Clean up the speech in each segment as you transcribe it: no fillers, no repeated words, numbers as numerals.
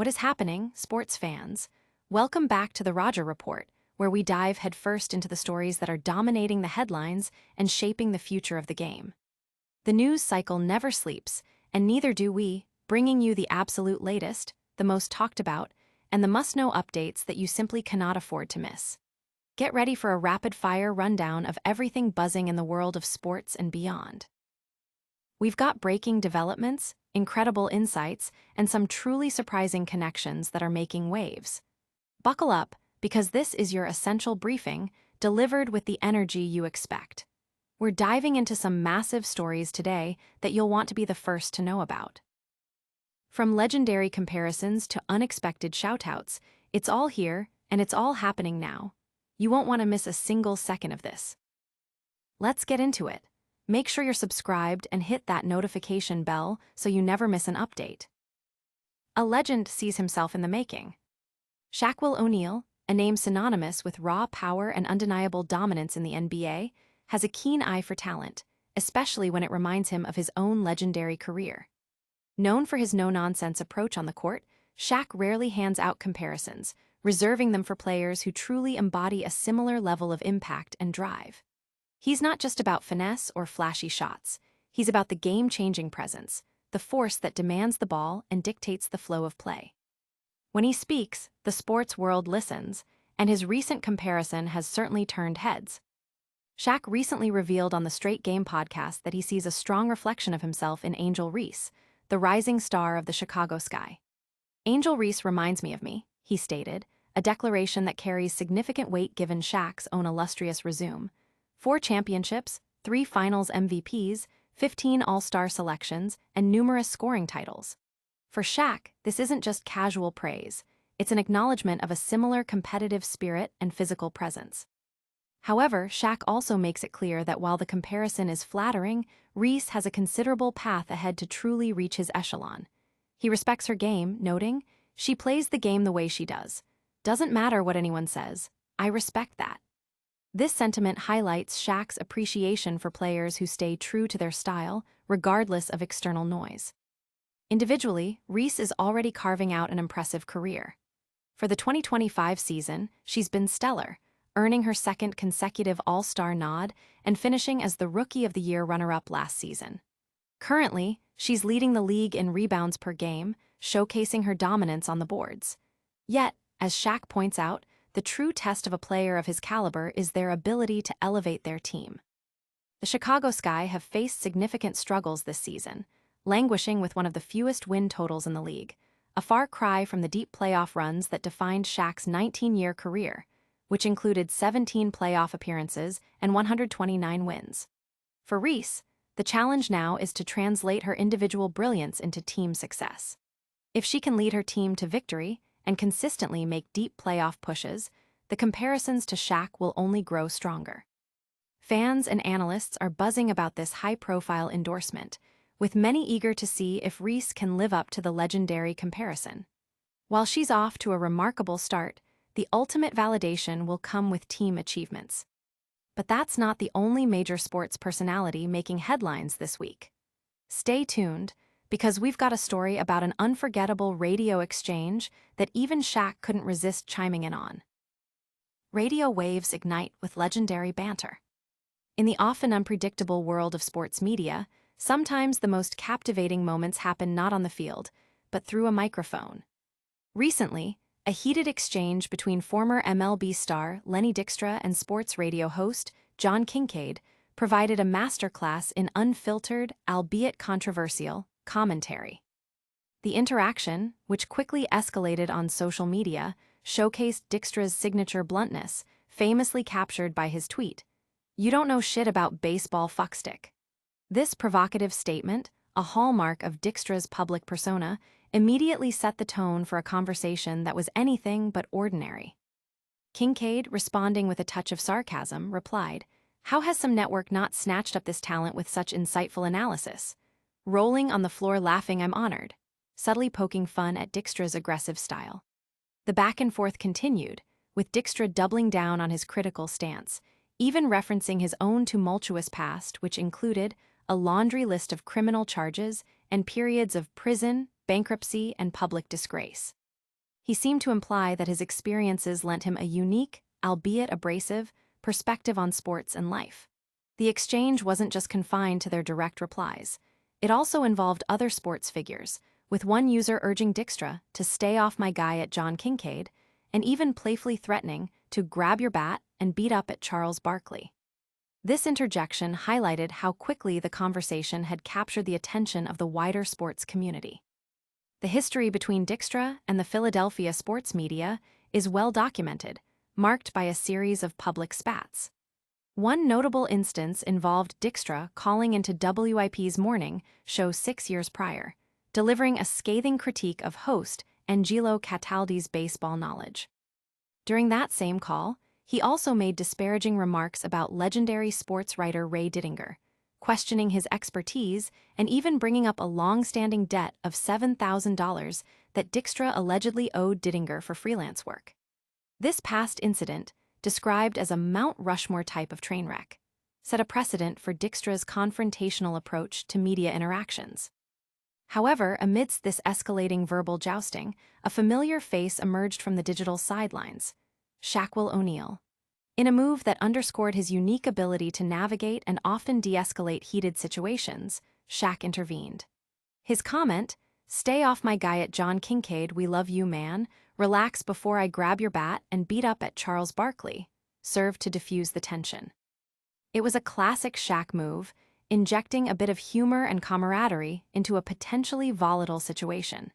What is happening, sports fans? Welcome back to the Roger Report, where we dive headfirst into the stories that are dominating the headlines and shaping the future of the game. The news cycle never sleeps, and neither do we, bringing you the absolute latest, the most talked about, and the must-know updates that you simply cannot afford to miss. Get ready for a rapid-fire rundown of everything buzzing in the world of sports and beyond. We've got breaking developments, incredible insights, and some truly surprising connections that are making waves. Buckle up, because this is your essential briefing, delivered with the energy you expect. We're diving into some massive stories today that you'll want to be the first to know about. From legendary comparisons to unexpected shoutouts, it's all here, and it's all happening now. You won't want to miss a single second of this. Let's get into it. Make sure you're subscribed and hit that notification bell so you never miss an update. A legend sees himself in the making. Shaquille O'Neal, a name synonymous with raw power and undeniable dominance in the NBA, has a keen eye for talent, especially when it reminds him of his own legendary career. Known for his no-nonsense approach on the court, Shaq rarely hands out comparisons, reserving them for players who truly embody a similar level of impact and drive. He's not just about finesse or flashy shots. He's about the game-changing presence, the force that demands the ball and dictates the flow of play. When he speaks, the sports world listens, and his recent comparison has certainly turned heads. Shaq recently revealed on the Straight Game podcast that he sees a strong reflection of himself in Angel Reese, the rising star of the Chicago sky. "Angel Reese reminds me of me," he stated, a declaration that carries significant weight given Shaq's own illustrious resume. 4 championships, 3 finals MVPs, 15 All-Star selections, and numerous scoring titles. For Shaq, this isn't just casual praise. It's an acknowledgement of a similar competitive spirit and physical presence. However, Shaq also makes it clear that while the comparison is flattering, Reese has a considerable path ahead to truly reach his echelon. He respects her game, noting, "She plays the game the way she does. Doesn't matter what anyone says. I respect that." This sentiment highlights Shaq's appreciation for players who stay true to their style, regardless of external noise. Individually, Reese is already carving out an impressive career. For the 2025 season, she's been stellar, earning her second consecutive All-Star nod and finishing as the Rookie of the Year runner-up last season. Currently, she's leading the league in rebounds per game, showcasing her dominance on the boards. Yet, as Shaq points out, the true test of a player of his caliber is their ability to elevate their team. The Chicago Sky have faced significant struggles this season, languishing with one of the fewest win totals in the league, a far cry from the deep playoff runs that defined Shaq's 19-year career, which included 17 playoff appearances and 129 wins. For Reese, the challenge now is to translate her individual brilliance into team success. If she can lead her team to victory and consistently make deep playoff pushes, the comparisons to Shaq will only grow stronger. Fans and analysts are buzzing about this high-profile endorsement, with many eager to see if Reese can live up to the legendary comparison. While she's off to a remarkable start, the ultimate validation will come with team achievements. But that's not the only major sports personality making headlines this week. Stay tuned, because we've got a story about an unforgettable radio exchange that even Shaq couldn't resist chiming in on. Radio waves ignite with legendary banter. In the often unpredictable world of sports media, sometimes the most captivating moments happen not on the field, but through a microphone. Recently, a heated exchange between former MLB star Lenny Dykstra and sports radio host John Kincaid provided a masterclass in unfiltered, albeit controversial, commentary. The interaction, which quickly escalated on social media, showcased Dykstra's signature bluntness, famously captured by his tweet, "You don't know shit about baseball, fuckstick." This provocative statement, a hallmark of Dykstra's public persona, immediately set the tone for a conversation that was anything but ordinary. Kincaid, responding with a touch of sarcasm, replied, "How has some network not snatched up this talent with such insightful analysis?" Rolling on the floor laughing, "I'm honored," subtly poking fun at Dykstra's aggressive style. The back and forth continued, with Dykstra doubling down on his critical stance, even referencing his own tumultuous past, which included a laundry list of criminal charges and periods of prison, bankruptcy, and public disgrace. He seemed to imply that his experiences lent him a unique, albeit abrasive, perspective on sports and life. The exchange wasn't just confined to their direct replies. It also involved other sports figures, with one user urging Dykstra to stay off my guy at John Kincaid, and even playfully threatening to grab your bat and beat up at Charles Barkley. This interjection highlighted how quickly the conversation had captured the attention of the wider sports community. The history between Dykstra and the Philadelphia sports media is well documented, marked by a series of public spats. One notable instance involved Dykstra calling into WIP's morning show 6 years prior, delivering a scathing critique of host Angelo Cataldi's baseball knowledge. During that same call, he also made disparaging remarks about legendary sports writer Ray Dittinger, questioning his expertise and even bringing up a long-standing debt of $7,000 that Dykstra allegedly owed Dittinger for freelance work. This past incident, described as a Mount Rushmore type of train wreck, set a precedent for Dykstra's confrontational approach to media interactions. However, amidst this escalating verbal jousting, a familiar face emerged from the digital sidelines: Shaquille O'Neal. In a move that underscored his unique ability to navigate and often de-escalate heated situations, Shaq intervened. His comment, "Stay off my guy at John Kincaid, we love you, man. Relax before I grab your bat and beat up at Charles Barkley," served to diffuse the tension. It was a classic Shaq move, injecting a bit of humor and camaraderie into a potentially volatile situation.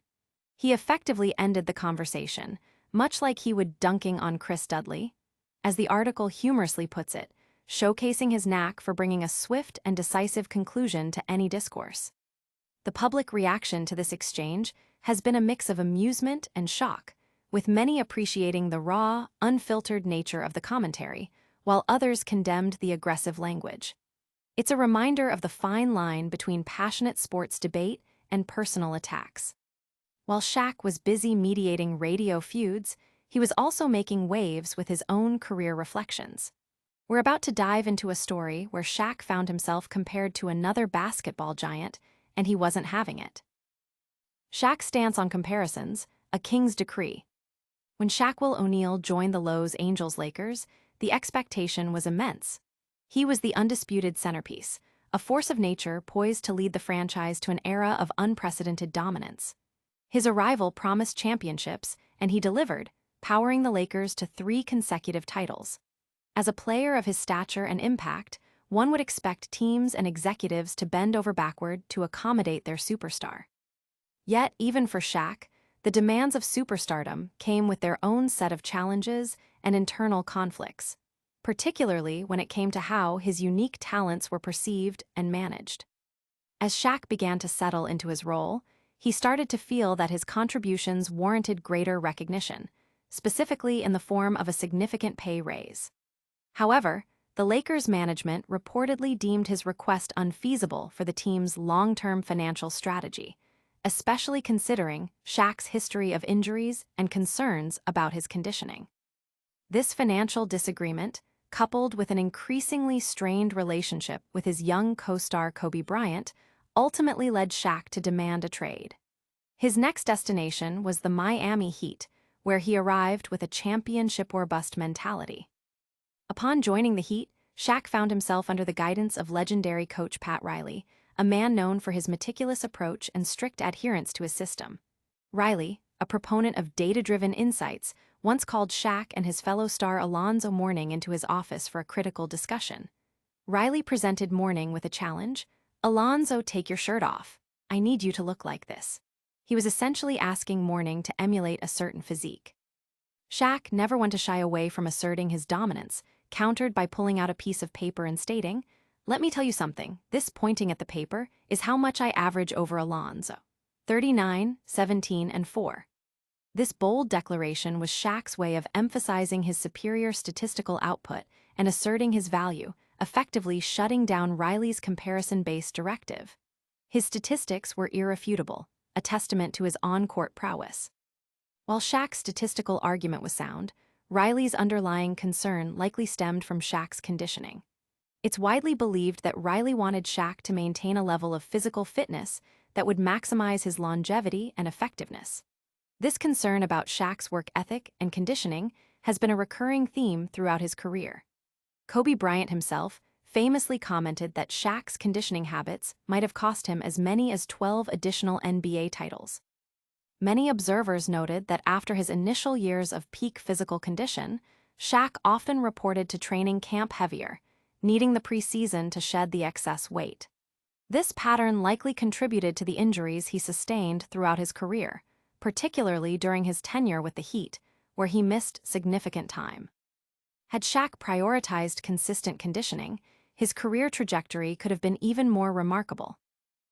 He effectively ended the conversation, much like he would dunking on Chris Dudley, as the article humorously puts it, showcasing his knack for bringing a swift and decisive conclusion to any discourse. The public reaction to this exchange has been a mix of amusement and shock, with many appreciating the raw, unfiltered nature of the commentary, while others condemned the aggressive language. It's a reminder of the fine line between passionate sports debate and personal attacks. While Shaq was busy mediating radio feuds, he was also making waves with his own career reflections. We're about to dive into a story where Shaq found himself compared to another basketball giant, and he wasn't having it. Shaq's stance on comparisons, a king's decree. When Shaquille O'Neal joined the Los Angeles Lakers, the expectation was immense. He was the undisputed centerpiece, a force of nature poised to lead the franchise to an era of unprecedented dominance. His arrival promised championships, and he delivered, powering the Lakers to 3 consecutive titles. As a player of his stature and impact, one would expect teams and executives to bend over backward to accommodate their superstar. Yet, even for Shaq, the demands of superstardom came with their own set of challenges and internal conflicts, particularly when it came to how his unique talents were perceived and managed. As Shaq began to settle into his role, he started to feel that his contributions warranted greater recognition, specifically in the form of a significant pay raise. However, the Lakers' management reportedly deemed his request unfeasible for the team's long-term financial strategy, especially considering Shaq's history of injuries and concerns about his conditioning. This financial disagreement, coupled with an increasingly strained relationship with his young co-star Kobe Bryant, ultimately led Shaq to demand a trade. His next destination was the Miami Heat, where he arrived with a championship-or-bust mentality. Upon joining the Heat, Shaq found himself under the guidance of legendary coach Pat Riley, a man known for his meticulous approach and strict adherence to his system. Riley, a proponent of data-driven insights, once called Shaq and his fellow star Alonzo Mourning into his office for a critical discussion. Riley presented Mourning with a challenge: "Alonzo, take your shirt off. I need you to look like this." He was essentially asking Mourning to emulate a certain physique. Shaq never one to shy away from asserting his dominance, countered by pulling out a piece of paper and stating, "Let me tell you something, this," pointing at the paper, "is how much I average over Alonzo. 39, 17, and 4. This bold declaration was Shaq's way of emphasizing his superior statistical output and asserting his value, effectively shutting down Riley's comparison-based directive. His statistics were irrefutable, a testament to his on-court prowess. While Shaq's statistical argument was sound, Riley's underlying concern likely stemmed from Shaq's conditioning. It's widely believed that Riley wanted Shaq to maintain a level of physical fitness that would maximize his longevity and effectiveness. This concern about Shaq's work ethic and conditioning has been a recurring theme throughout his career. Kobe Bryant himself famously commented that Shaq's conditioning habits might have cost him as many as 12 additional NBA titles. Many observers noted that after his initial years of peak physical condition, Shaq often reported to training camp heavier, needing the preseason to shed the excess weight. This pattern likely contributed to the injuries he sustained throughout his career, particularly during his tenure with the Heat, where he missed significant time. Had Shaq prioritized consistent conditioning, his career trajectory could have been even more remarkable.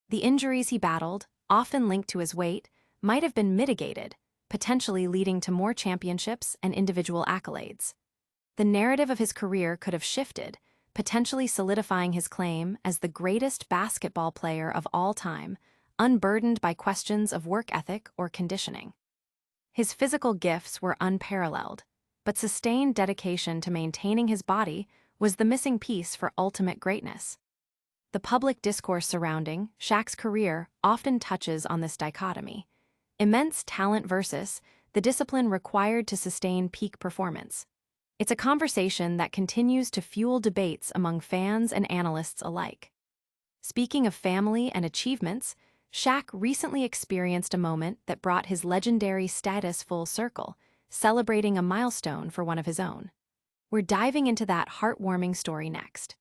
The injuries he battled, often linked to his weight, might have been mitigated, potentially leading to more championships and individual accolades. The narrative of his career could have shifted, potentially solidifying his claim as the greatest basketball player of all time, unburdened by questions of work ethic or conditioning. His physical gifts were unparalleled, but sustained dedication to maintaining his body was the missing piece for ultimate greatness. The public discourse surrounding Shaq's career often touches on this dichotomy: immense talent versus the discipline required to sustain peak performance. It's a conversation that continues to fuel debates among fans and analysts alike. Speaking of family and achievements, Shaq recently experienced a moment that brought his legendary status full circle, celebrating a milestone for one of his own. We're diving into that heartwarming story next.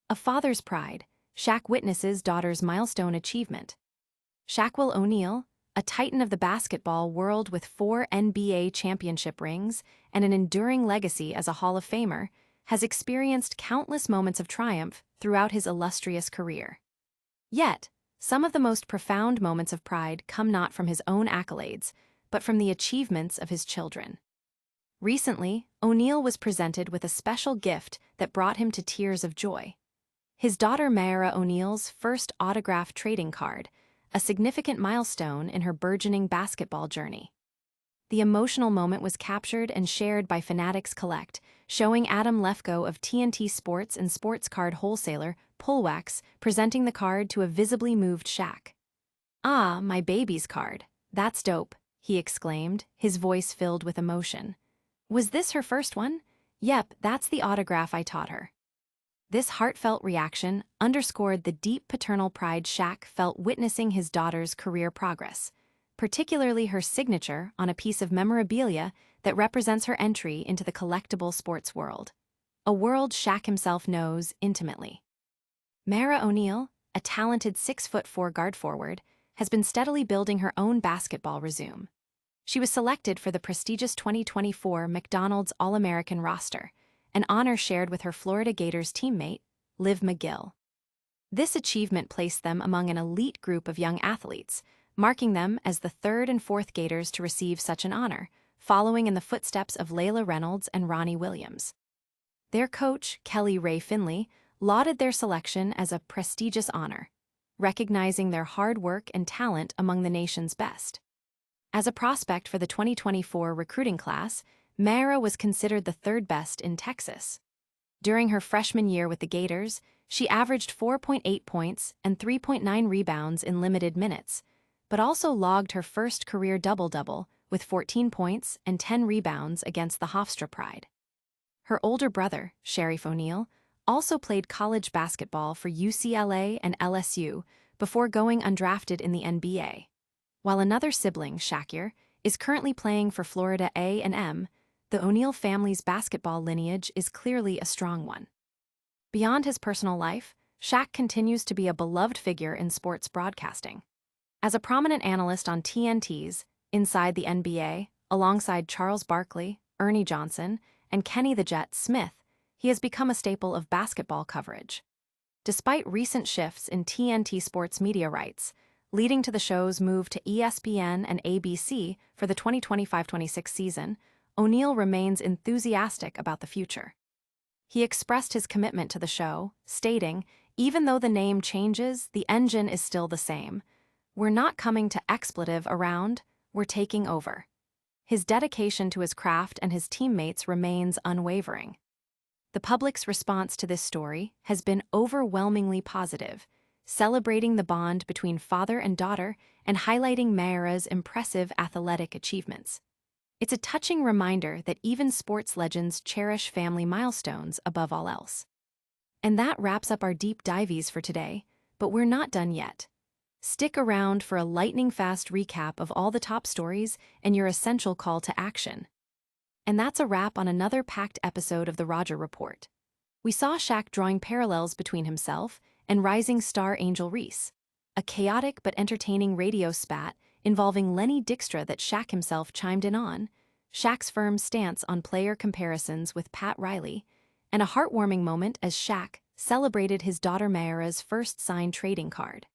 A father's pride, Shaq witnesses daughter's milestone achievement. Shaquille O'Neal, a titan of the basketball world with 4 NBA championship rings and an enduring legacy as a Hall of Famer, has experienced countless moments of triumph throughout his illustrious career. Yet, some of the most profound moments of pride come not from his own accolades, but from the achievements of his children. Recently, O'Neal was presented with a special gift that brought him to tears of joy. His daughter Mayra O'Neal's first autograph trading card, a significant milestone in her burgeoning basketball journey. The emotional moment was captured and shared by Fanatics Collect, showing Adam Lefkoe of TNT Sports and sports card wholesaler Pullwax presenting the card to a visibly moved Shaq. "Ah, my baby's card. That's dope," he exclaimed, his voice filled with emotion. "Was this her first one? Yep, that's the autograph I taught her." This heartfelt reaction underscored the deep paternal pride Shaq felt witnessing his daughter's career progress, particularly her signature on a piece of memorabilia that represents her entry into the collectible sports world, a world Shaq himself knows intimately. Mayra O'Neal, a talented 6'4" guard forward, has been steadily building her own basketball resume. She was selected for the prestigious 2024 McDonald's All-American roster, an honor shared with her Florida Gators teammate, Liv McGill. This achievement placed them among an elite group of young athletes, marking them as the third and fourth Gators to receive such an honor, following in the footsteps of Layla Reynolds and Ronnie Williams. Their coach, Kelly Ray Finley, lauded their selection as a prestigious honor, recognizing their hard work and talent among the nation's best. As a prospect for the 2024 recruiting class, Mayra was considered the third best in Texas. During her freshman year with the Gators, she averaged 4.8 points and 3.9 rebounds in limited minutes, but also logged her first career double-double with 14 points and 10 rebounds against the Hofstra Pride. Her older brother, Sharif O'Neal, also played college basketball for UCLA and LSU before going undrafted in the NBA. While another sibling, Shaqir, is currently playing for Florida A&M, the O'Neal family's basketball lineage is clearly a strong one. Beyond his personal life, Shaq continues to be a beloved figure in sports broadcasting. As a prominent analyst on TNT's Inside the NBA, alongside Charles Barkley, Ernie Johnson, and Kenny the Jet Smith, he has become a staple of basketball coverage. Despite recent shifts in TNT Sports media rights, leading to the show's move to ESPN and ABC for the 2025-26 season, O'Neal remains enthusiastic about the future. He expressed his commitment to the show, stating, "Even though the name changes, the engine is still the same. We're not coming to expletive around, we're taking over." His dedication to his craft and his teammates remains unwavering. The public's response to this story has been overwhelmingly positive, celebrating the bond between father and daughter and highlighting Mayra's impressive athletic achievements. It's a touching reminder that even sports legends cherish family milestones above all else. And that wraps up our deep dives for today, but we're not done yet. Stick around for a lightning-fast recap of all the top stories and your essential call to action. And that's a wrap on another packed episode of the Roger Report. We saw Shaq drawing parallels between himself and rising star Angel Reese, a chaotic but entertaining radio spat involving Lenny Dykstra that Shaq himself chimed in on, Shaq's firm stance on player comparisons with Pat Riley, and a heartwarming moment as Shaq celebrated his daughter Mayra's first signed trading card.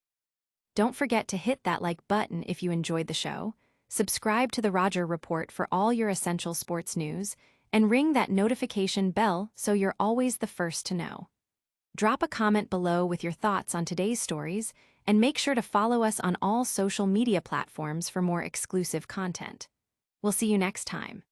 Don't forget to hit that like button if you enjoyed the show, subscribe to the Roger Report for all your essential sports news, and ring that notification bell so you're always the first to know. Drop a comment below with your thoughts on today's stories, and make sure to follow us on all social media platforms for more exclusive content. We'll see you next time.